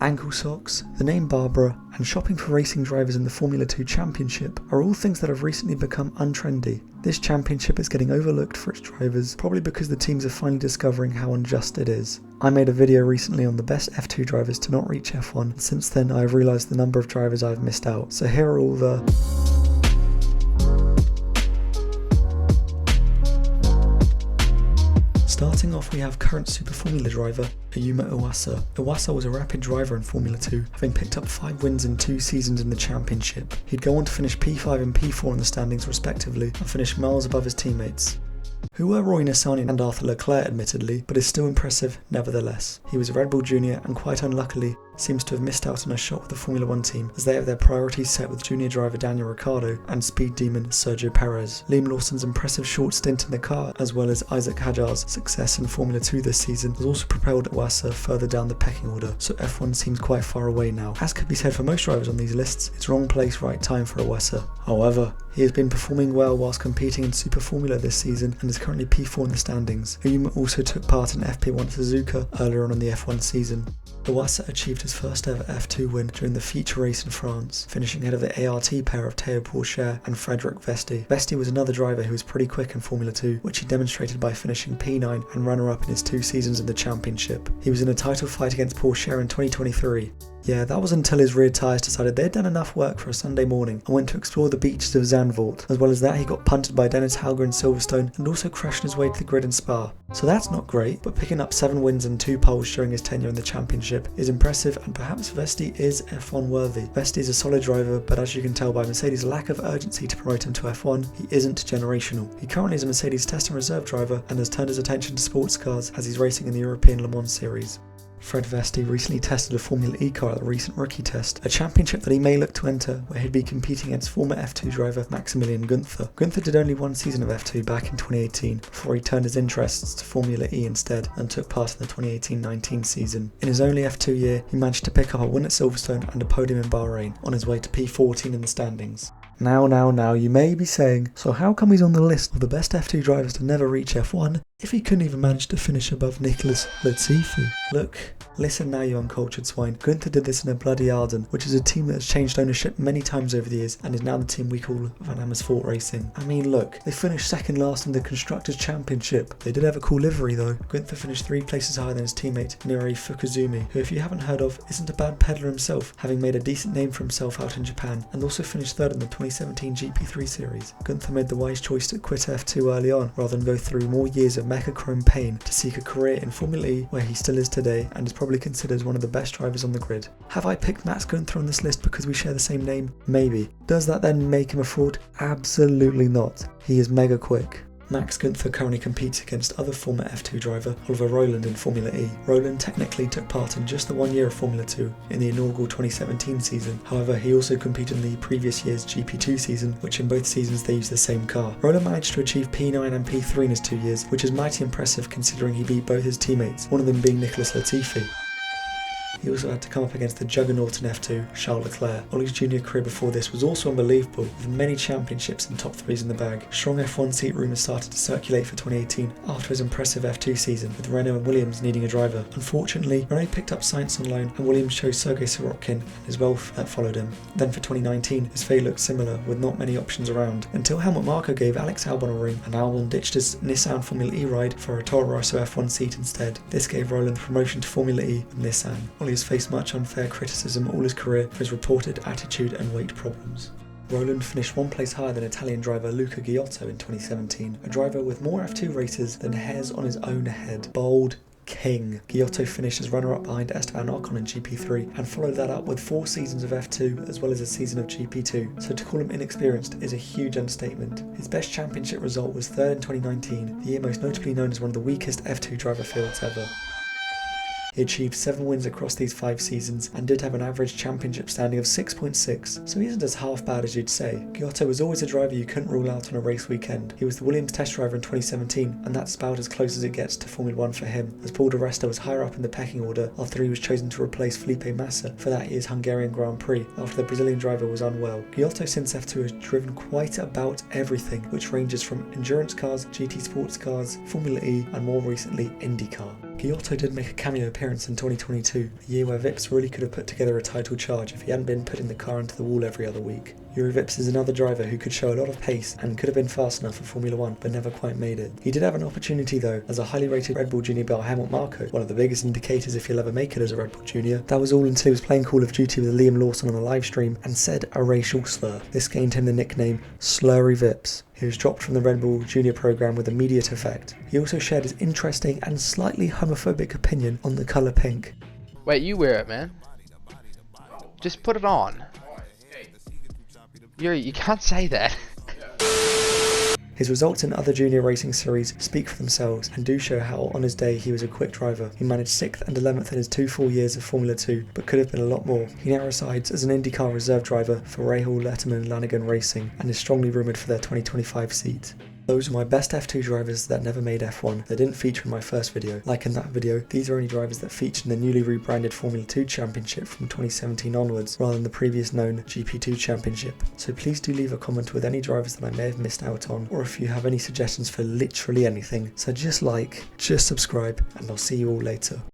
Ankle socks, the name Barbara, and shopping for racing drivers in the Formula 2 Championship are all things that have recently become untrendy. This championship is getting overlooked for its drivers, probably because the teams are finally discovering how unjust it is. I made a video recently on the best F2 drivers to not reach F1, and since then I have realised the number of drivers I have missed out. So here are all the... Starting off, we have current Super Formula driver Ayumu Iwasa. Iwasa was a rapid driver in Formula 2, having picked up 5 wins in 2 seasons in the championship. He'd go on to finish P5 and P4 in the standings respectively, and finish miles above his teammates, who were Roy Nissany and Arthur Leclerc admittedly, but is still impressive nevertheless. He was a Red Bull junior and quite unluckily seems to have missed out on a shot with the Formula 1 team, as they have their priorities set with junior driver Daniel Ricciardo and speed demon Sergio Perez. Liam Lawson's impressive short stint in the car, as well as Isaac Hadjar's success in Formula 2 this season, has also propelled Iwasa further down the pecking order, so F1 seems quite far away now. As could be said for most drivers on these lists, it's wrong place, right time for Iwasa. However, he has been performing well whilst competing in Super Formula this season and is currently P4 in the standings. Ayumu also took part in FP1 Suzuka earlier on in the F1 season. Iwasa achieved his first ever F2 win during the feature race in France, finishing ahead of the ART pair of Théo Pourchaire and Frédéric Vesti. Vesti was another driver who was pretty quick in Formula 2, which he demonstrated by finishing P9 and runner-up in his 2 seasons in the championship. He was in a title fight against Pourchaire in 2023. Yeah, that was until his rear tyres decided they'd done enough work for a Sunday morning and went to explore the beaches of Zandvoort. As well as that, he got punted by Dennis Hauger in Silverstone and also crashed his way to the grid in Spa. So that's not great, but picking up 7 wins and 2 poles during his tenure in the championship is impressive, and perhaps Vesti is F1 worthy. Vesti is a solid driver, but as you can tell by Mercedes' lack of urgency to promote him to F1, he isn't generational. He currently is a Mercedes test and reserve driver and has turned his attention to sports cars as he's racing in the European Le Mans series. Fred Vesti recently tested a Formula E car at the recent rookie test, a championship that he may look to enter, where he'd be competing against former F2 driver Maximilian Gunther. Gunther did only 1 season of F2 back in 2018, before he turned his interests to Formula E instead and took part in the 2018-19 season. In his only F2 year, he managed to pick up a win at Silverstone and a podium in Bahrain, on his way to P14 in the standings. Now, you may be saying, so how come he's on the list of the best F2 drivers to never reach F1 if he couldn't even manage to finish above Nicholas Latifi? Look, listen now, you uncultured swine. Gunther did this in a bloody Arden, which is a team that has changed ownership many times over the years and is now the team we call Van Amersfoort Racing. I mean, look, they finished second last in the Constructors' Championship. They did have a cool livery though. Gunther finished 3 places higher than his teammate Nirei Fukuzumi, who if you haven't heard of, isn't a bad peddler himself, having made a decent name for himself out in Japan, and also finished 3rd in the 2017 GP3 series. Gunther made the wise choice to quit F2 early on, rather than go through more years of mechachrome pain to seek a career in Formula E, where he still is today and is probably considered one of the best drivers on the grid. Have I picked Max Gunther on this list because we share the same name? Maybe. Does that then make him a fraud? Absolutely not. He is mega quick. Max Gunther currently competes against other former F2 driver Oliver Rowland in Formula E. Rowland technically took part in just the 1 year of Formula 2 in the inaugural 2017 season. However, he also competed in the previous year's GP2 season, which in both seasons they used the same car. Rowland managed to achieve P9 and P3 in his 2 years, which is mighty impressive considering he beat both his teammates, one of them being Nicholas Latifi. He also had to come up against the juggernaut in F2, Charles Leclerc. Ollie's junior career before this was also unbelievable, with many championships and top 3s in the bag. Strong F1 seat rumours started to circulate for 2018 after his impressive F2 season, with Renault and Williams needing a driver. Unfortunately, Renault picked up Sainz on loan and Williams chose Sergei Sorokin and his wealth that followed him. Then for 2019, his fate looked similar, with not many options around, until Helmut Marko gave Alex Albon a ring and Albon ditched his Nissan Formula E ride for a Toro Rosso F1 seat instead. This gave Rowland promotion to Formula E with Nissan. Ollie has faced much unfair criticism all his career for his reported attitude and weight problems. Rowland finished 1 place higher than Italian driver Luca Ghiotto in 2017, a driver with more F2 races than hairs on his own head. Bold king. Ghiotto finished as runner-up behind Esteban Ocon in GP3 and followed that up with 4 seasons of F2 as well as a season of GP2, so to call him inexperienced is a huge understatement. His best championship result was 3rd in 2019, the year most notably known as one of the weakest F2 driver fields ever. He achieved 7 wins across these 5 seasons and did have an average championship standing of 6.6, so he isn't as half bad as you'd say. Ghiotto was always a driver you couldn't rule out on a race weekend. He was the Williams test driver in 2017, and that's about as close as it gets to Formula 1 for him, as Paul di Resta was higher up in the pecking order after he was chosen to replace Felipe Massa for that year's Hungarian Grand Prix after the Brazilian driver was unwell. Ghiotto since F2 has driven quite about everything, which ranges from endurance cars, GT sports cars, Formula E, and more recently IndyCar. Ghiotto did make a cameo appearance in 2022, a year where Vips really could have put together a title charge if he hadn't been putting the car into the wall every other week. Vips is another driver who could show a lot of pace and could have been fast enough for Formula 1 but never quite made it. He did have an opportunity though, as a highly rated Red Bull Junior built Helmut Marko, one of the biggest indicators if you'll ever make it as a Red Bull Junior. That was all until he was playing Call of Duty with Liam Lawson on a live stream and said a racial slur. This gained him the nickname Slurry Vips. He was dropped from the Red Bull Junior program with immediate effect. He also shared his interesting and slightly homophobic opinion on the colour pink. Wait, you wear it, man. Just put it on. You can't say that. His results in other junior racing series speak for themselves and do show how on his day he was a quick driver. He managed 6th and 11th in his 2 full years of Formula 2, but could have been a lot more. He now resides as an IndyCar reserve driver for Rahal, Letterman and Lanigan Racing and is strongly rumoured for their 2025 seat. Those are my best F2 drivers that never made F1. They didn't feature in my first video. Like in that video, these are only drivers that featured in the newly rebranded Formula 2 Championship from 2017 onwards, rather than the previous known GP2 Championship. So please do leave a comment with any drivers that I may have missed out on, or if you have any suggestions for literally anything. So just subscribe, and I'll see you all later.